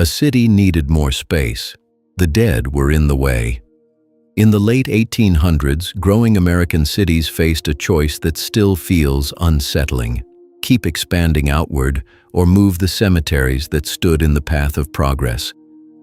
A city needed more space. The dead were in the way. In the late 1800s, growing American cities faced a choice that still feels unsettling: keep expanding outward or move the cemeteries that stood in the path of progress.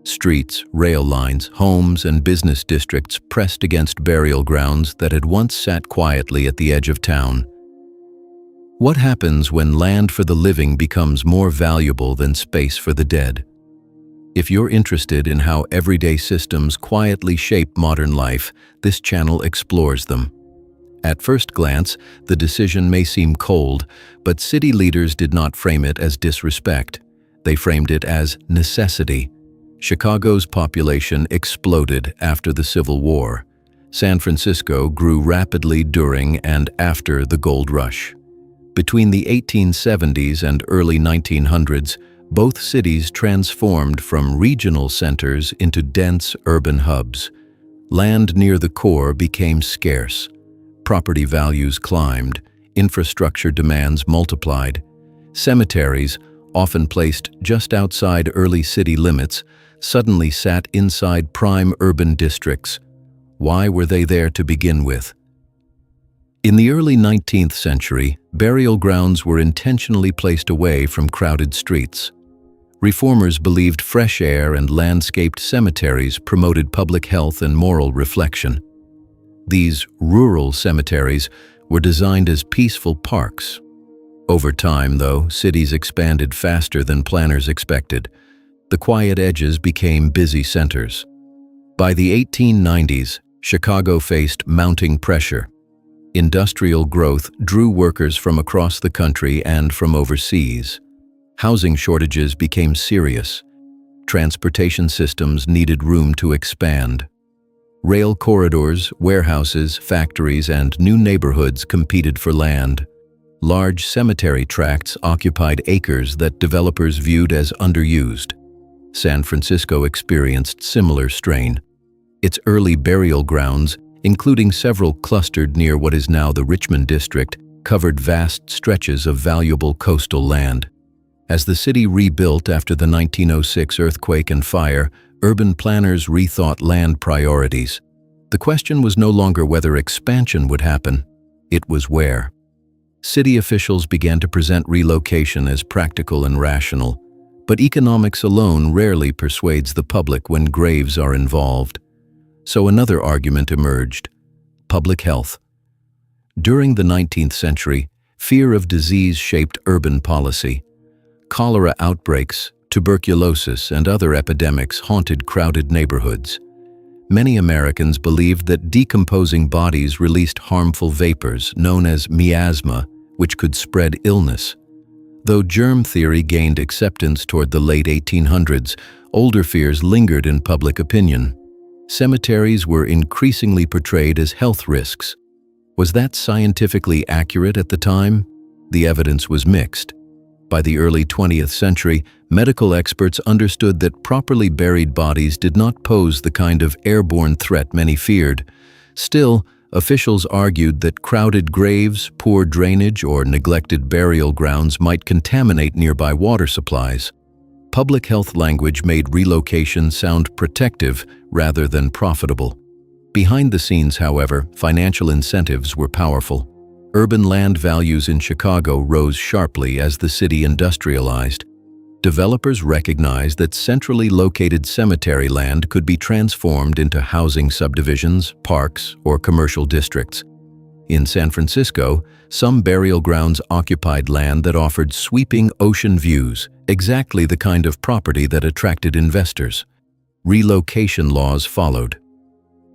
Streets, rail lines, homes, and business districts pressed against burial grounds that had once sat quietly at the edge of town. What happens when land for the living becomes more valuable than space for the dead? If you're interested in how everyday systems quietly shape modern life, this channel explores them. At first glance, the decision may seem cold, but city leaders did not frame it as disrespect. They framed it as necessity. Chicago's population exploded after the Civil War. San Francisco grew rapidly during and after the gold rush. Between the 1870s and early 1900s, both cities transformed from regional centers into dense urban hubs. Land near the core became scarce. Property values climbed. Infrastructure demands multiplied. Cemeteries, often placed just outside early city limits, suddenly sat inside prime urban districts. Why were they there to begin with? In the early 19th century, burial grounds were intentionally placed away from crowded streets. Reformers believed fresh air and landscaped cemeteries promoted public health and moral reflection. These rural cemeteries were designed as peaceful parks. Over time, though, cities expanded faster than planners expected. The quiet edges became busy centers. By the 1890s, Chicago faced mounting pressure. Industrial growth drew workers from across the country and from overseas. Housing shortages became serious. Transportation systems needed room to expand. Rail corridors, warehouses, factories, and new neighborhoods competed for land. Large cemetery tracts occupied acres that developers viewed as underused. San Francisco experienced similar strain. Its early burial grounds, including several clustered near what is now the Richmond district, covered vast stretches of valuable coastal land. As the city rebuilt after the 1906 earthquake and fire, urban planners rethought land priorities. The question was no longer whether expansion would happen, it was where. City officials began to present relocation as practical and rational, but economics alone rarely persuades the public when graves are involved. So another argument emerged: public health. During the 19th century, fear of disease shaped urban policy. Cholera outbreaks, tuberculosis, and other epidemics haunted crowded neighborhoods. Many Americans believed that decomposing bodies released harmful vapors known as miasma, which could spread illness. Though germ theory gained acceptance toward the late 1800s, older fears lingered in public opinion. Cemeteries were increasingly portrayed as health risks. Was that scientifically accurate at the time? The evidence was mixed. By the early 20th century, medical experts understood that properly buried bodies did not pose the kind of airborne threat many feared. Still, officials argued that crowded graves, poor drainage, or neglected burial grounds might contaminate nearby water supplies. Public health language made relocation sound protective rather than profitable. Behind the scenes, however, financial incentives were powerful. Urban land values in Chicago rose sharply as the city industrialized. Developers recognized that centrally located cemetery land could be transformed into housing subdivisions, parks, or commercial districts. In San Francisco, some burial grounds occupied land that offered sweeping ocean views, exactly the kind of property that attracted investors. Relocation laws followed.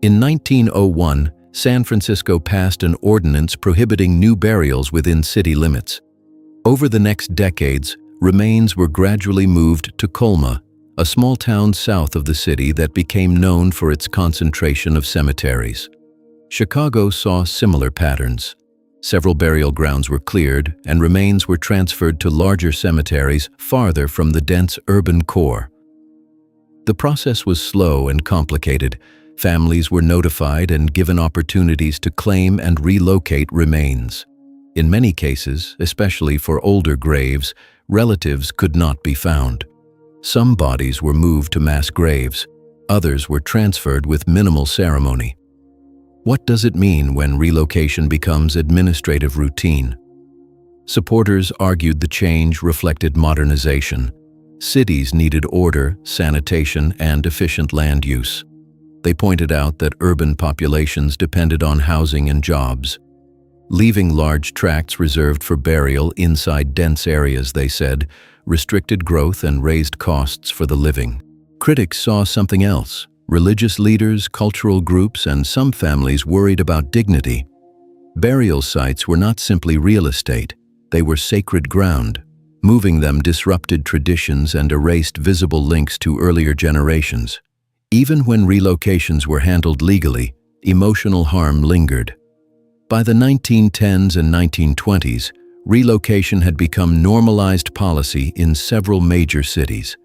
In 1901, San Francisco passed an ordinance prohibiting new burials within city limits. Over the next decades, remains were gradually moved to Colma, a small town south of the city that became known for its concentration of cemeteries. Chicago saw similar patterns. Several burial grounds were cleared, and remains were transferred to larger cemeteries farther from the dense urban core. The process was slow and complicated. Families were notified and given opportunities to claim and relocate remains. In many cases, especially for older graves, relatives could not be found. Some bodies were moved to mass graves, others were transferred with minimal ceremony. What does it mean when relocation becomes administrative routine? Supporters argued the change reflected modernization. Cities needed order, sanitation, and efficient land use. They pointed out that urban populations depended on housing and jobs. Leaving large tracts reserved for burial inside dense areas, they said, restricted growth and raised costs for the living. Critics saw something else. Religious leaders, cultural groups, and some families worried about dignity. Burial sites were not simply real estate, they were sacred ground. Moving them disrupted traditions and erased visible links to earlier generations. Even when relocations were handled legally, emotional harm lingered. By the 1910s and 1920s, relocation had become normalized policy in several major cities.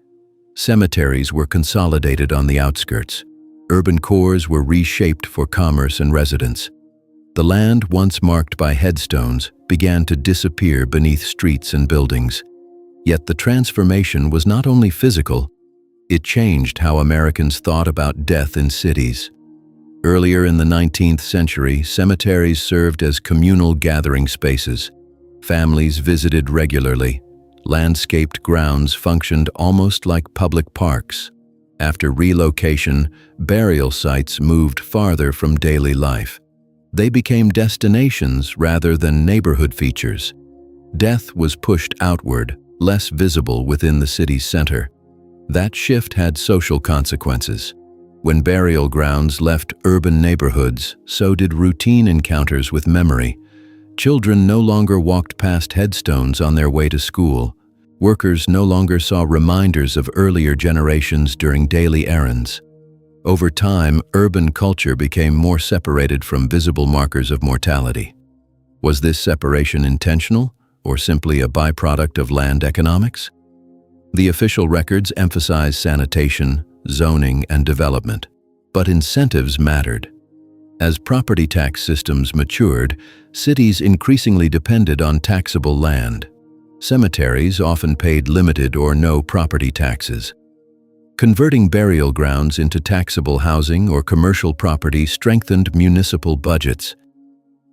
Cemeteries were consolidated on the outskirts. Urban cores were reshaped for commerce and residence. The land once marked by headstones began to disappear beneath streets and buildings. Yet the transformation was not only physical, it changed how Americans thought about death in cities. Earlier in the 19th century, cemeteries served as communal gathering spaces. Families visited regularly. Landscaped grounds functioned almost like public parks. After relocation, burial sites moved farther from daily life. They became destinations rather than neighborhood features. Death was pushed outward, less visible within the city's center. That shift had social consequences. When burial grounds left urban neighborhoods, so did routine encounters with memory. Children no longer walked past headstones on their way to school. Workers no longer saw reminders of earlier generations during daily errands. Over time, urban culture became more separated from visible markers of mortality. Was this separation intentional, or simply a byproduct of land economics? The official records emphasize sanitation, zoning, and development, but incentives mattered. As property tax systems matured, cities increasingly depended on taxable land. Cemeteries often paid limited or no property taxes. Converting burial grounds into taxable housing or commercial property strengthened municipal budgets.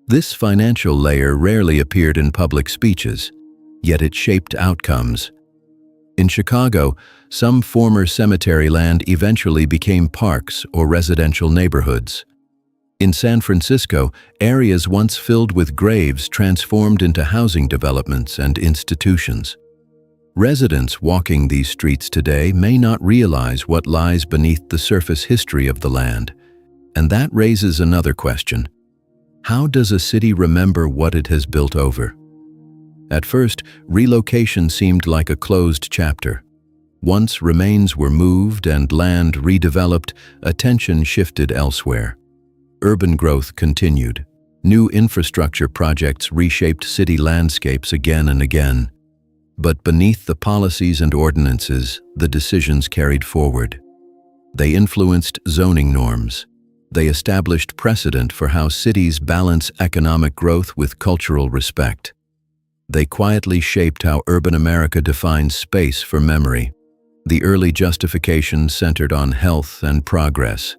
This financial layer rarely appeared in public speeches, yet it shaped outcomes. In Chicago, some former cemetery land eventually became parks or residential neighborhoods. In San Francisco, areas once filled with graves transformed into housing developments and institutions. Residents walking these streets today may not realize what lies beneath the surface history of the land. And that raises another question. How does a city remember what it has built over? At first, relocation seemed like a closed chapter. Once remains were moved and land redeveloped, attention shifted elsewhere. Urban growth continued. New infrastructure projects reshaped city landscapes again and again. But beneath the policies and ordinances, the decisions carried forward. They influenced zoning norms. They established precedent for how cities balance economic growth with cultural respect. They quietly shaped how urban America defines space for memory. The early justification centered on health and progress.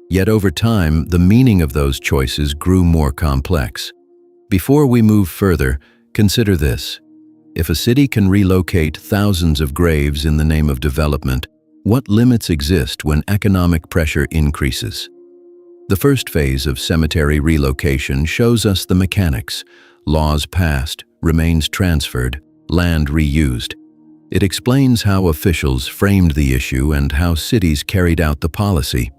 Yet over time, the meaning of those choices grew more complex. Before we move further, consider this. If a city can relocate thousands of graves in the name of development, what limits exist when economic pressure increases? The first phase of cemetery relocation shows us the mechanics. Laws passed, remains transferred, land reused. It explains how officials framed the issue and how cities carried out the policy.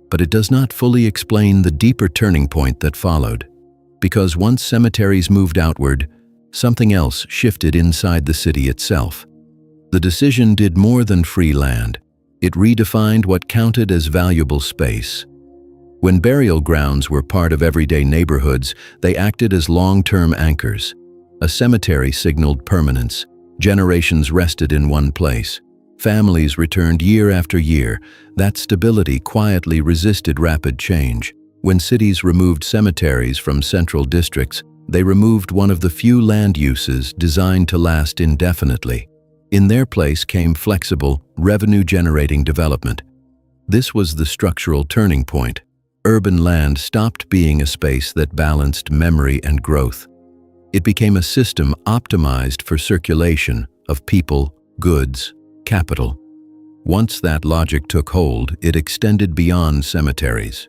But it does not fully explain the deeper turning point that followed. Because once cemeteries moved outward, something else shifted inside the city itself. The decision did more than free land. It redefined what counted as valuable space. When burial grounds were part of everyday neighborhoods, they acted as long-term anchors. A cemetery signaled permanence. Generations rested in one place. Families returned year after year. That stability quietly resisted rapid change. When cities removed cemeteries from central districts, they removed one of the few land uses designed to last indefinitely. In their place came flexible, revenue-generating development. This was the structural turning point. Urban land stopped being a space that balanced memory and growth. It became a system optimized for circulation of people, goods, capital. Once that logic took hold, it extended beyond cemeteries.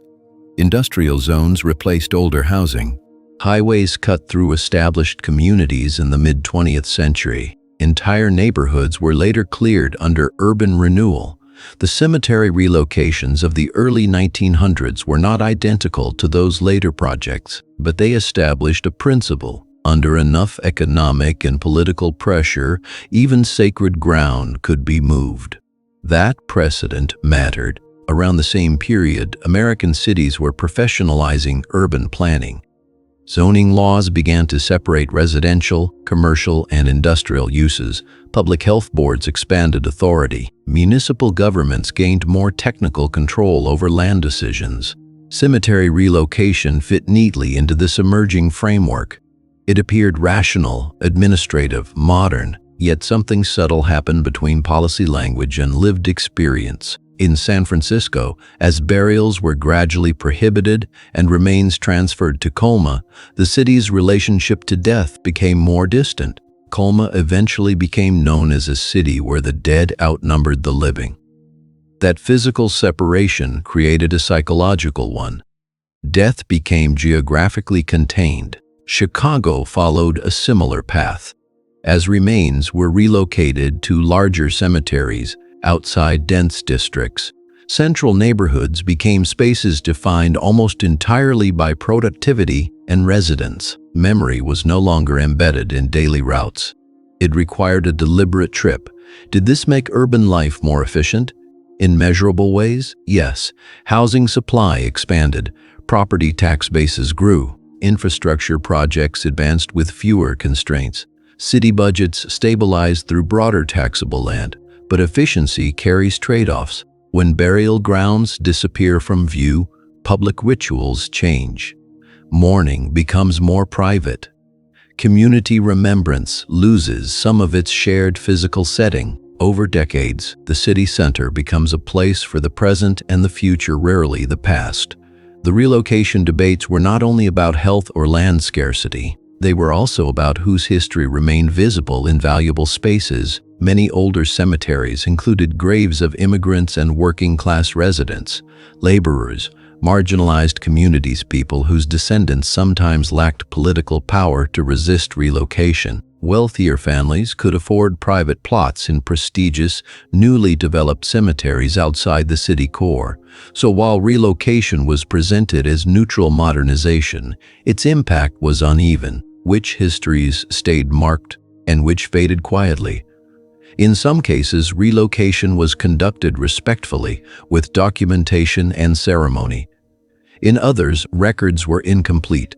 Industrial zones replaced older housing. Highways cut through established communities in the mid-20th century. Entire neighborhoods were later cleared under urban renewal. The cemetery relocations of the early 1900s were not identical to those later projects, but they established a principle. Under enough economic and political pressure, even sacred ground could be moved. That precedent mattered. Around the same period, American cities were professionalizing urban planning. Zoning laws began to separate residential, commercial, and industrial uses. Public health boards expanded authority. Municipal governments gained more technical control over land decisions. Cemetery relocation fit neatly into this emerging framework. It appeared rational, administrative, modern, yet something subtle happened between policy language and lived experience. In San Francisco, as burials were gradually prohibited and remains transferred to Colma, the city's relationship to death became more distant. Colma eventually became known as a city where the dead outnumbered the living. That physical separation created a psychological one. Death became geographically contained. Chicago followed a similar path. As remains were relocated to larger cemeteries, outside dense districts, central neighborhoods became spaces defined almost entirely by productivity and residence. Memory was no longer embedded in daily routes. It required a deliberate trip. Did this make urban life more efficient? In measurable ways, yes. Housing supply expanded, property tax bases grew, infrastructure projects advanced with fewer constraints, city budgets stabilized through broader taxable land. But efficiency carries trade-offs. When burial grounds disappear from view, public rituals change. Mourning becomes more private. Community remembrance loses some of its shared physical setting. Over decades, the city center becomes a place for the present and the future, rarely the past. The relocation debates were not only about health or land scarcity. They were also about whose history remained visible in valuable spaces. Many older cemeteries included graves of immigrants and working-class residents, laborers, marginalized communities, people whose descendants sometimes lacked political power to resist relocation. Wealthier families could afford private plots in prestigious, newly developed cemeteries outside the city core. So while relocation was presented as neutral modernization, its impact was uneven. Which histories stayed marked and which faded quietly? In some cases, relocation was conducted respectfully, with documentation and ceremony. In others, records were incomplete.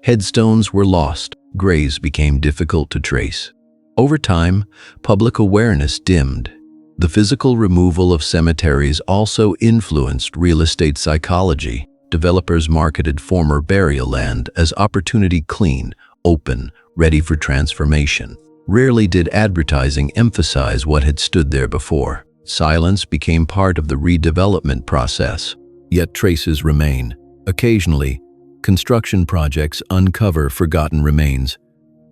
Headstones were lost, graves became difficult to trace. Over time, public awareness dimmed. The physical removal of cemeteries also influenced real estate psychology. Developers marketed former burial land as opportunity clean, open, ready for transformation. Rarely did advertising emphasize what had stood there before. Silence became part of the redevelopment process. Yet traces remain. Occasionally, construction projects uncover forgotten remains.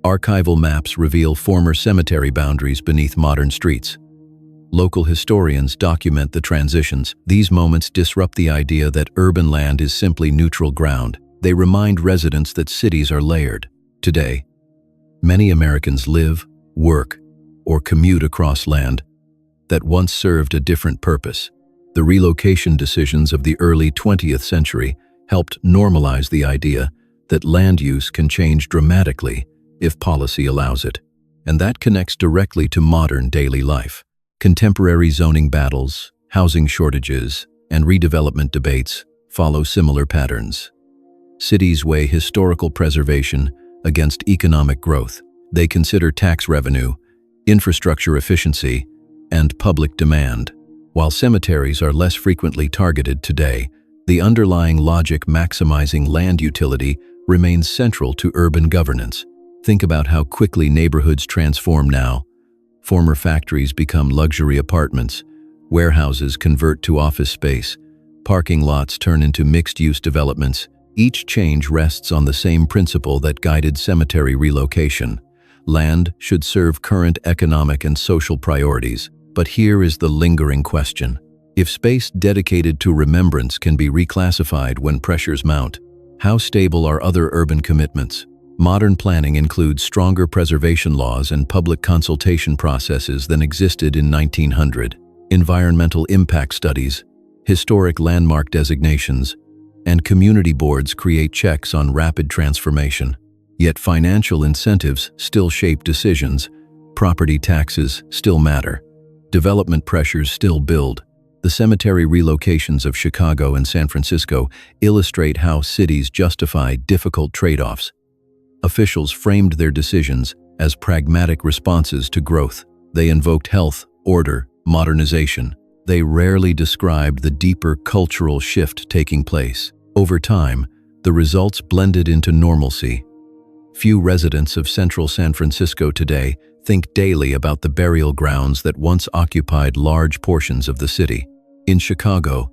Archival maps reveal former cemetery boundaries beneath modern streets. Local historians document the transitions. These moments disrupt the idea that urban land is simply neutral ground. They remind residents that cities are layered. Today, many Americans live, work, or commute across land that once served a different purpose. The relocation decisions of the early 20th century helped normalize the idea that land use can change dramatically if policy allows it. And that connects directly to modern daily life. Contemporary zoning battles, housing shortages, and redevelopment debates follow similar patterns. Cities weigh historical preservation against economic growth. They consider tax revenue, infrastructure efficiency, and public demand. While cemeteries are less frequently targeted today, the underlying logic maximizing land utility remains central to urban governance. Think about how quickly neighborhoods transform now. Former factories become luxury apartments, warehouses convert to office space, parking lots turn into mixed-use developments. Each change rests on the same principle that guided cemetery relocation. Land should serve current economic and social priorities. But here is the lingering question. If space dedicated to remembrance can be reclassified when pressures mount, how stable are other urban commitments? Modern planning includes stronger preservation laws and public consultation processes than existed in 1900. Environmental impact studies, historic landmark designations, and community boards create checks on rapid transformation. Yet financial incentives still shape decisions, property taxes still matter, development pressures still build. The cemetery relocations of Chicago and San Francisco illustrate how cities justify difficult trade-offs. Officials framed their decisions as pragmatic responses to growth. They invoked health, order, modernization. They rarely described the deeper cultural shift taking place. Over time, the results blended into normalcy. Few residents of central San Francisco today think daily about the burial grounds that once occupied large portions of the city. In Chicago,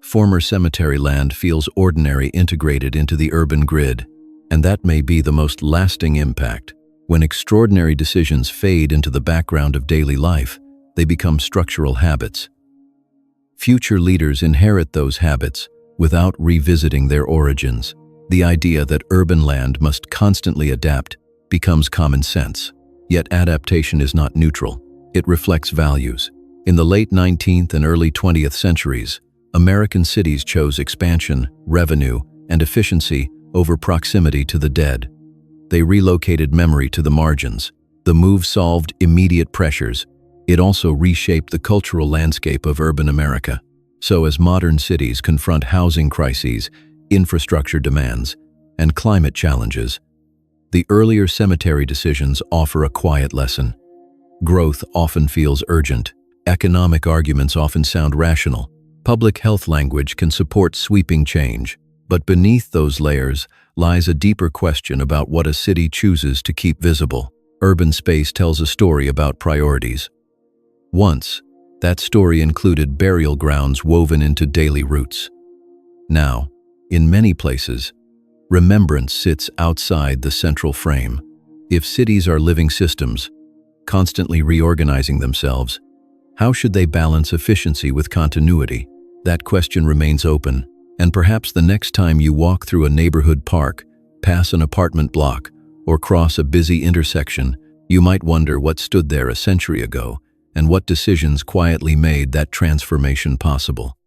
former cemetery land feels ordinary integrated into the urban grid, and that may be the most lasting impact. When extraordinary decisions fade into the background of daily life, they become structural habits. Future leaders inherit those habits without revisiting their origins. The idea that urban land must constantly adapt becomes common sense. Yet adaptation is not neutral. It reflects values. In the late 19th and early 20th centuries, American cities chose expansion, revenue, and efficiency over proximity to the dead. They relocated memory to the margins. The move solved immediate pressures. It also reshaped the cultural landscape of urban America. So as modern cities confront housing crises, infrastructure demands, and climate challenges, the earlier cemetery decisions offer a quiet lesson. Growth often feels urgent. Economic arguments often sound rational. Public health language can support sweeping change. But beneath those layers lies a deeper question about what a city chooses to keep visible. Urban space tells a story about priorities. Once, that story included burial grounds woven into daily routes. Now, in many places, remembrance sits outside the central frame. If cities are living systems, constantly reorganizing themselves, how should they balance efficiency with continuity? That question remains open, and perhaps the next time you walk through a neighborhood park, pass an apartment block, or cross a busy intersection, you might wonder what stood there a century ago and what decisions quietly made that transformation possible.